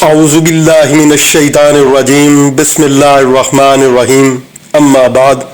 اعوذ باللہ من الشیطان الرجیم بسم اللہ الرحمن الرحیم اما بعد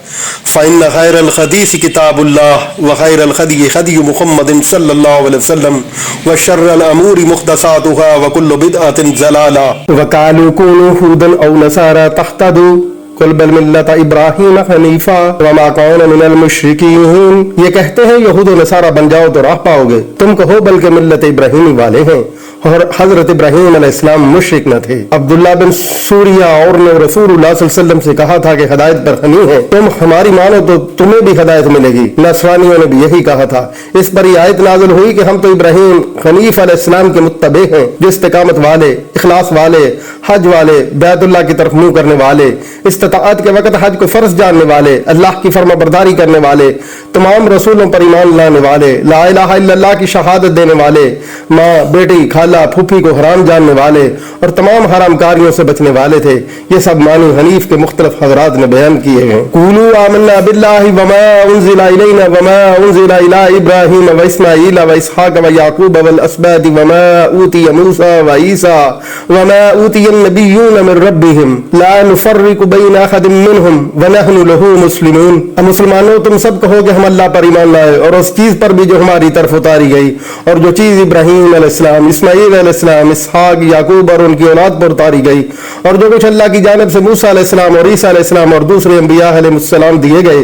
فإن خیر الحدیث کتاب اللہ وخیر الہدی ہدی محمد صلی اللہ علیہ وسلم وشر الامور محدثاتها وکل بدعۃ ضلالہ وقالوا كونوا هودا او نصارى تهتدوا قل بل ملت ابراہیم حنیفا وما کان من المشرکین، یہ کہتے ہیں یہود و نصارہ بن جاؤ تو راہ پاؤ گے، تم کہو بلکہ ملت ابراہیمی والے ہیں، اور حضرت ابراہیم علیہ السلام مشرک نہ تھے۔ عبداللہ بن سوریہ اور نے رسول اللہ صلی اللہ علیہ وسلم سے کہا تھا کہ ہدایت پر حنیف ہے، تم ہماری مانو تو تمہیں بھی ہدایت ملے گی۔ نصرانیوں نے بھی یہی کہا تھا۔ اس پر یہ آیت نازل ہوئی کہ ہم تو ابراہیم حنیف علیہ السلام کے متبع ہیں، جو استقامت والے، اخلاص والے، حج والے، بیت اللہ کی طرف منہ کرنے والے، استطاعت کے وقت حج کو فرض جاننے والے، اللہ کی فرما برداری کرنے والے، تمام رسولوں پر ایمان لانے والے، لا الہ الا اللہ کی شہادت دینے والے، ماں، بیٹی، خالہ، پھوپھی کو حرام جاننے والے اور تمام حرام کاریوں سے بچنے والے تھے۔ یہ سب معنی حنیف کے مختلف حضرات نے بیان کیے ہیں۔ قولوا آمنا باللہ وما انزل الینا وما انزل الی ابراہیم واسماعیل واسحاق ویعقوب والاسباط وما اوتی موسیٰ وعیسیٰ وما اوتی النبیون من ربهم لا نفرق بین احد منہم ونحن له مسلمون۔ مسلمانوں تم سب کہو کہ ہم اللہ پر ایمان لائے اور اس چیز پر بھی جو ہماری طرف اتاری گئی، اور جو چیز ابراہیم علیہ السلام، اسماعیل علیہ السلام، اسحاق، یعقوب اور ان کی اولاد پر اتاری گئی، اور جو کچھ اللہ کی جانب سے موسیٰ علیہ السلام اور عیسیٰ علیہ السلام اور دوسرے انبیاء علیہ السلام دیے گئے،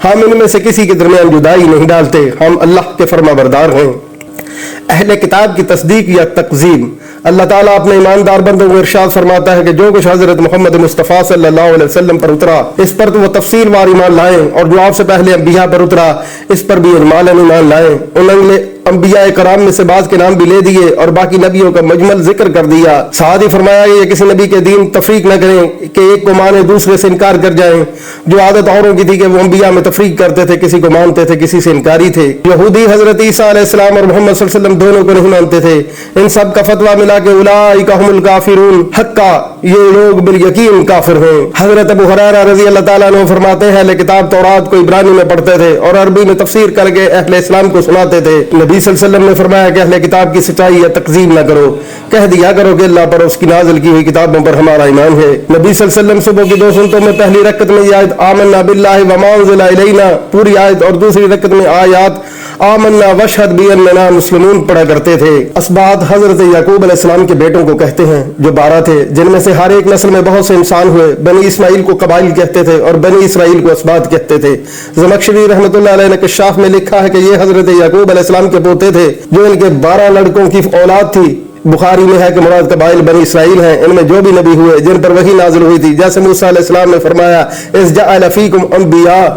ہم ان میں سے کسی کے درمیان جدائی نہیں ڈالتے، ہم اللہ کے فرما بردار ہیں۔ اہل کتاب کی تصدیق یا تکذیب۔ اللہ تعالیٰ اپنے ایماندار بندوں کو ارشاد فرماتا ہے کہ جو کچھ حضرت محمد مصطفیٰ صلی اللہ علیہ وسلم پر اترا اس پر تو وہ تفصیل وار ایمان لائیں، اور جو آپ سے پہلے انبیاء پر اترا اس پر بھی اجمالاً ایمان لائیں۔ انہوں نے انبیاء کرام میں سے بعض کے نام بھی لے دیے اور باقی نبیوں کا مجمل ذکر کر دیا۔ ساتھ ہی فرمایا کہ یہ کسی نبی کے دین تفریق نہ کریں کہ ایک کو مانے دوسرے سے انکار کر جائیں۔ جو عادت اوروں کی تھی کہ وہ انبیاء میں تفریق کرتے تھے، کسی کو مانتے تھے، کسی سے انکاری تھے۔ یہودی حضرت عیسیٰ علیہ السلام اور محمد صلی اللہ علیہ وسلم دونوں کو نہیں مانتے تھے۔ ان سب کا فتویٰ ملا کہ اولئک هم الکافرون، حقا یہ لوگ بالیقین کافر ہیں۔ حضرت ابو ہریرہ رضی اللہ تعالیٰ عنہ فرماتے ہیں اہل کتاب تورات کو عبرانی میں پڑھتے تھے اور عربی میں تفسیر کر کے اہل اسلام کو سناتے تھے۔ نبی صلی اللہ علیہ وسلم نے فرمایا کہ اہل کتاب کی سچائی یا تکذیب نہ کرو، کہہ دیا کرو کہ اللہ پر اس کی نازل کی ہوئی کتابوں پر ہمارا ایمان ہے۔ نبی صلی اللہ علیہ وسلم صبح کی 2 سنتوں میں پہلی رکعت میں یہ آیت آمنا باللہ وما انزل الینا پوری آیت، اور دوسری رکعت میں آیات آمنا واشہد باننا مسلمون پڑھا کرتے تھے۔ اسباط حضرت یعقوب علیہ السلام کے بیٹوں کو کہتے ہیں جو 12 تھے، جن میں سے ہر ایک نسل میں بہت سے انسان ہوئے۔ بنی اسماعیل کو قبائل کہتے تھے اور بنی اسرائیل کو اسباط کہتے تھے۔ زمخشری رحمۃ اللہ علیہ نے کشاف میں لکھا ہے کہ یہ حضرت یعقوب علیہ السلام کے پوتے تھے جو ان کے 12 لڑکوں کی اولاد تھی۔ بخاری میں ہے کہ مراد قبائل بنی اسرائیل ہیں، ان میں جو بھی نبی ہوئے جن پر وحی نازل ہوئی تھی، جیسے موسیٰ علیہ السلام نے فرمایا اذ جعل فیکم انبیاء،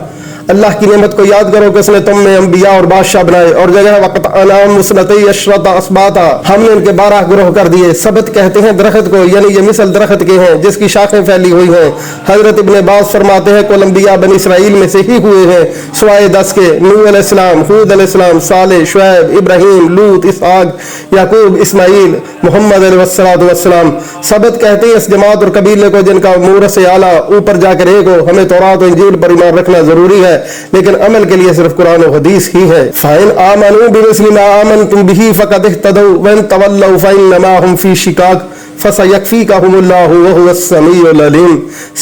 اللہ کی نعمت کو یاد کرو کہ اس نے تم میں انبیاء اور بادشاہ بنائے، اور جگہ وقت انعام مسنتی اشرت اسباطا، ہم نے ان کے 12 گروہ کر دیے۔ سبت کہتے ہیں درخت کو، یعنی یہ مثل درخت کے ہیں جس کی شاخیں پھیلی ہوئی ہیں۔ حضرت ابن عباس فرماتے ہیں کل انبیاء بنی اسرائیل میں سے ہی ہوئے ہیں سوائے 10 کے، نوح علیہ السلام، ہود علیہ السلام، صالح، شعیب، ابراہیم، لوط، اسحاق، یعقوب، اسماعیل، محمد علیہ السلام۔ سبت کہتے ہیں اس جماعت اور قبیلے کو جن کا مورث اعلیٰ اوپر جا کر ایک ہو۔ ہمیں تورات و انجیل پر ایمان رکھنا ضروری ہے، لیکن عمل کے لیے صرف قرآن و حدیث ہی ہے۔ فَإِنْ آمَنُوا بِمِثْلِ مَا آمَنْتُمْ بِهِ فَقَدِ اهْتَدَوْا وَإِنْ تَوَلَّوْا فَإِنَّمَا هُمْ فِي شِقَاقٍ فَسَيَكْفِيكَهُمُ اللَّهُ وَهُوَ السَّمِيعُ الْعَلِيمُ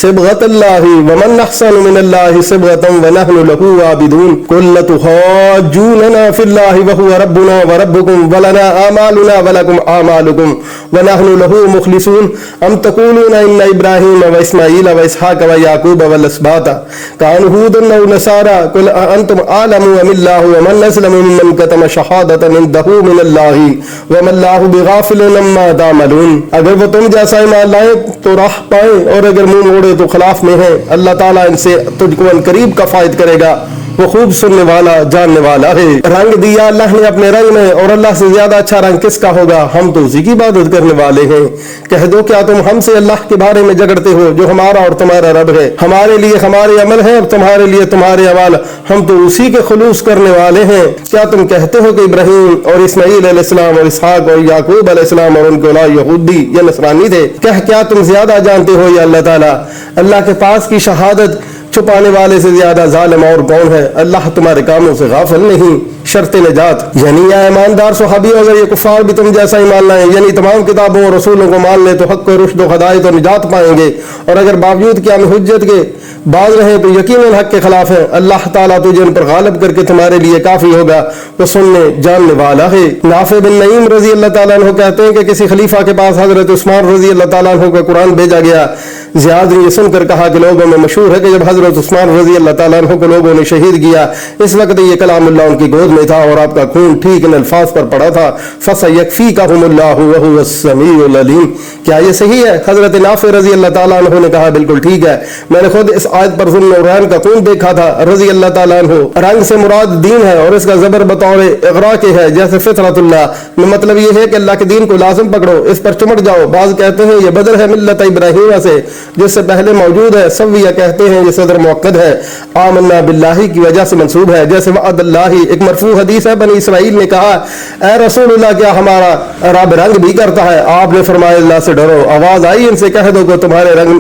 صِبْغَةَ اللَّهِ وَمَنْ أَحْسَنُ مِنَ اللَّهِ صِبْغَةً وَنَحْنُ لَهُ عَابِدُونَ قُل تُحَاجُّونَنَا فِي اللَّهِ وَهُوَ رَبُّنَا وَرَبُّكُمْ وَلَنَا أَعْمَالُنَا وَلَكُمْ أَعْمَالُكُمْ وَنَحْنُ لَهُ مُخْلِصُونَ أَمْ تَقُولُونَ إِنَّ إِبْرَاهِيمَ وَإِسْمَاعِيلَ وَإِسْحَاقَ وَيَعْقُوبَ وَالْأَسْبَاطَ كَانُوا هُودًا أَوْ نَصَارَىٰ قُلْ أَأَنْتُمْ أَعْلَمُ أَمِ اللَّهُ وَمَنْ أَظْلَمُ مِمَّنْ كَتَمَ شَهَادَةً عِندَهُ مِنَ اللَّهِ وَمَا اللَّهُ بِغَافِلٍ عَمَّا تَعْمَلُونَ۔ اگر وہ تم جیسا ایمان لائیں تو راہ پائیں، اور اگر منہ موڑے تو خلاف میں ہیں۔ اللہ تعالیٰ ان سے تجھ کو ان قریب کفایت کرے گا، وہ خوب سننے والا جاننے والا ہے۔ رنگ دیا اللہ نے اپنے رنگ میں، اور اللہ سے زیادہ اچھا رنگ کس کا ہوگا؟ ہم تو اسی کی عبادت کرنے والے ہیں۔ کہہ دو کیا تم ہم سے اللہ کے بارے میں جھگڑتے ہو جو ہمارا اور تمہارا رب ہے؟ ہمارے لیے ہمارے عمل ہیں اور تمہارے لیے تمہارے اعمال، ہم تو اسی کے خلوص کرنے والے ہیں۔ کیا تم کہتے ہو کہ ابراہیم اور اسماعیل علیہ السلام اور اسحاق اور یعقوب علیہ السلام اور ان کے اولاد یہودی یا نصرانی تھے؟ کیا تم زیادہ جانتے ہو یا اللہ تعالیٰ؟ اللہ کے پاس کی شہادت چھپانے والے سے زیادہ ظالم اور کون ہے؟ اللہ تمہارے کاموں سے غافل نہیں، شرط نجات، یعنی یا ایماندار صحابیوں اگر یہ کفار بھی تم جیسا ایمان لائیں، یعنی تمام کتابوں اور رسولوں کو مان لیں تو حق و رشد و ہدایت و نجات پائیں گے، اور اگر باوجود قیام حجت کے باز رہے تو یقیناً حق کے خلاف ہیں، اللہ تعالیٰ تجھے ان پر غالب کر کے تمہارے لیے کافی ہوگا، وہ سننے جاننے والا ہے۔ نافع بن نعیم رضی اللہ تعالیٰ عنہ کہتے ہیں کہ کسی خلیفہ کے پاس حضرت عثمان رضی اللہ تعالیٰ عنہ کا قرآن بھیجا گیا۔ زیاد نے یہ سن کر کہا کہ لوگوں میں مشہور ہے کہ جب حضرت عثمان رضی اللہ تعالیٰ عنہ کو لوگوں نے شہید کیا، اس وقت یہ کلام اللہ ان کی گود میں تھا اور آپ کا خون ٹھیک ان الفاظ پر پڑا تھا، فَسَيَكْفِيكَهُمُ اللَّهُ وَهُوَ السَّمِيعُ الْعَلِيمُ۔ کیا یہ صحیح ہے؟ حضرت نافع رضی اللہ تعالیٰ عنہ نے کہا بالکل ٹھیک ہے، میں نے خود اس آیت پر ذو النورین کا خون دیکھا تھا رضی اللہ تعالیٰ عنہ۔ رنگ سے مراد دین ہے اور اس کا زبر بطور اغراء کے ہے، جیسے فطرت اللہ، مطلب یہ ہے کہ اللہ کے دین کو لازم پکڑو، اس پر چمٹ جاؤ۔ بعض کہتے ہیں یہ بدل ہے ملت ابراہیم سے جس سے پہلے موجود ہے، سویہ کہتے ہیں یہ صدر موقد ہے، آمنا باللہ کی وجہ سے منسوب ہے، جیسے وعد اللہ۔ ایک مرفوع حدیث ہے، بنی اسرائیل نے کہا اے رسول اللہ کیا ہمارا رب رنگ بھی کرتا ہے؟ آپ نے فرمایا اللہ سے ڈرو۔ آواز آئی ان سے کہہ دو کہ تمہارے رنگ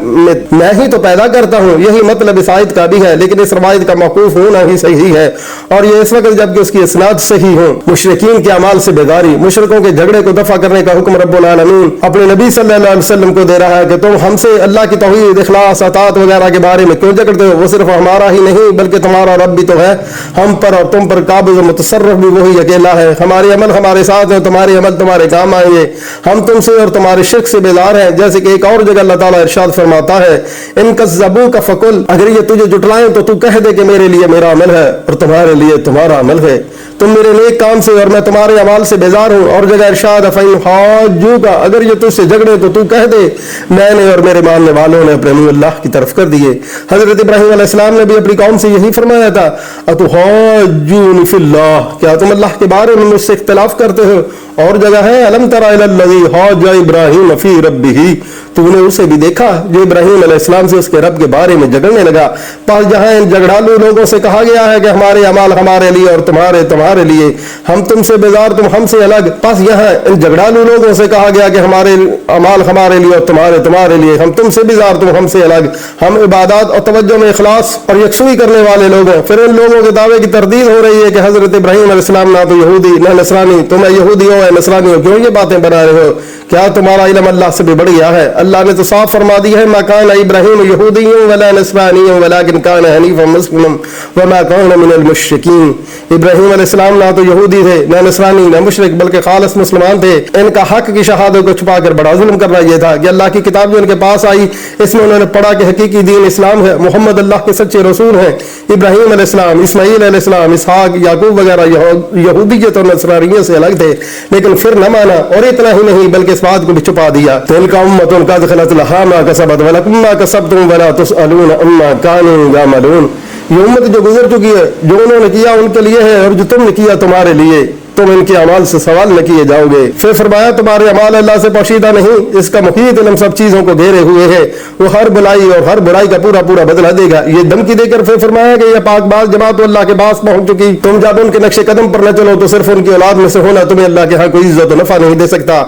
میں ہی تو پیدا کرتا ہوں۔ یہی مطلب اس آیت کا بھی ہے، لیکن اس روایت کا موقوف ہونا ہی صحیح ہے، اور یہ اس وقت جبکہ اس کی اسناد صحیح ہو۔ مشرکین کے اعمال سے بیداری، مشرکوں کے جھگڑے کو دفع کرنے کا حکم رب العالمین اپنے نبی صلی اللہ علیہ وسلم کو دے رہا ہے کہ تم ہم سے اللہ کی توحید، اخلاص، اطاعت وغیرہ کے بارے میں کیوں جھگڑتے ہو؟ وہ صرف ہمارا ہی نہیں بلکہ تمہارا رب بھی تو ہے، ہم پر اور تم پر قابض و متصرف بھی وہی اکیلا ہے، ہمارے عمل ہمارے ساتھ ہیں، تمہارے عمل تمہارے کام آئیں گے، ہم تم سے اور تمہارے شرک سے بیزار ہیں۔ جیسے کہ ایک اور جگہ اللہ تعالیٰ ارشاد فرماتا ہے ان کذبوک فقل، اگر یہ تجھے جھٹلائیں تو تو کہہ دے کہ میرے لیے میرا عمل ہے اور تمہارے لیے تمہارا عمل ہے، تم میرے نیک کام سے اور میں تمہارے اعمال سے بیزار ہوں۔ اور جگہ ارشاد فَإِنْ حَاجُّوكَ، اگر یہ تجھ سے جھگڑے تو کہہ دے میں نے اور میرے ماننے والوں نے اپنے منہ اللہ کی طرف کر دیے۔ حضرت ابراہیم علیہ السلام نے بھی اپنی قوم سے یہی فرمایا تھا أَتُحَاجُّونِ فِي اللَّهِ، کیا تم اللہ کے بارے میں مجھ سے اختلاف کرتے ہو؟ اور جگہ ہے أَلَمْ تَرَ إِلَى الَّذِي حَاجَّ إِبْرَاهِيمَ فِي رَبِّهِ، تو نے اسے بھی دیکھا جو ابراہیم علیہ السلام سے اس کے رب کے بارے میں جھگڑنے لگا۔ پس جہاں ان جھگڑالو لوگوں سے کہا گیا ہے کہ ہمارے اعمال ہمارے لیے اور تمہارے لیے، ہم تم سے بیزار تم ہم سے الگ، پس یہاں ان جھگڑالو لوگوں سے کہا گیا کہ ہمارے اعمال ہمارے لیے اور تمہارے لیے، ہم تم سے بیزار تم ہم سے الگ، ہم عبادات اور توجہ میں اخلاص اور یکسوئی کرنے والے لوگ ہیں۔ پھر ان لوگوں کے دعوے کی تردید ہو رہی ہے کہ حضرت ابراہیم علیہ السلام نہ تو یہودی نہ نصرانی، تم یہودی ہو یا نصرانی ہو، کیوں یہ باتیں بنا رہے ہو؟ کیا تمہارا علم اللہ سے بھی بڑھ گیا ہے؟ اللہ نے تو صاف فرما دی ہے ما کان ابراہیم یہودی ولا نصرانی ولکن کان حنیفا مسلما وما کان من المشرکین۔ ابراہیم علیہ السلام نہ تو یہودی تھے نہ نصرانی نہ مشرک بلکہ خالص مسلمان تھے۔ ان کا حق کی شہادت کو چھپا کر بڑا ظلم کرنا یہ تھا کہ اللہ کی کتاب جو ان کے پاس آئی اس میں انہوں نے پڑھا کہ حقیقی دین اسلام ہے، محمد اللہ کے سچے رسول ہیں۔ ابراہیم علیہ السلام، اسماعیل علیہ السلام، اسحاق، یعقوب وغیرہ یہودیت اور نصرانیت سے الگ تھے، لیکن پھر نہ مانا، اور اتنا ہی نہیں بلکہ اس بات کو بھی چھپا دیا۔ تلک امۃ قد خلت لها ما کسبت ولکم ما کسبتم ولا تسألون عما كانوا يعملون، یہ امت جو گزر چکی ہے، جو انہوں نے کیا ان کے لیے ہے اور جو تم نے کیا تمہارے لیے، تم ان کے اعمال سے سوال نہ کیے جاؤ گے۔ پھر فرمایا تمہارے اعمال اللہ سے پوشیدہ نہیں، اس کا محیط علم سب چیزوں کو گھیرے ہوئے ہے، وہ ہر بلائی اور ہر برائی کا پورا بدلہ دے گا۔ یہ دھمکی دے کر پھر فرمایا کہ یہ پاک باز جماعت تو اللہ کے پاس پہنچ چکی، تم جب ان کے نقش قدم پر نہ چلو تو صرف ان کی اولاد میں سے ہونا تمہیں اللہ کے ہاں کوئی عزت و نفع نہیں دے سکتا،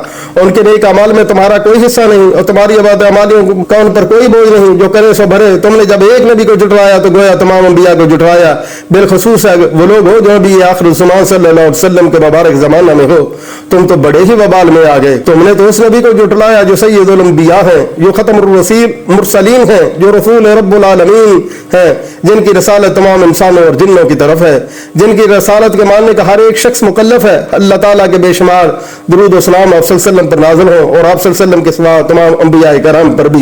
ان کے نیک اعمال میں تمہارا کوئی حصہ نہیں اور تمہاری عبادت اعمالیوں کا ان پر کوئی بوجھ نہیں، جو کرے سو بھرے۔ تم نے جب ایک نبی کو جھٹلایا تو گویا تمام انبیاء کو جھٹلایا، بالخصوص وہ لوگ ہو جو بھی آخر الزمان صلی اللہ علیہ وسلم کے مبارک زمانہ میں ہو، تم تو بڑے ہی وبال میں آ گئے۔ تم نے تو اس نبی کو جھٹلایا جو سید الانبیاء ہے، جو ختم المرسلین ہے، جو رسول رب العالمین ہے، جن کی رسالت تمام انسانوں اور جنوں کی طرف ہے، جن کی رسالت کے ماننے کا ہر ایک شخص مکلف ہے۔ اللہ تعالیٰ کے بے شمار درود و سلام آپ صلی اللہ علیہ وسلم پر نازل ہو اور آپ صلی اللہ علیہ وسلم کے سوا تمام انبیاء کرام پر بھی۔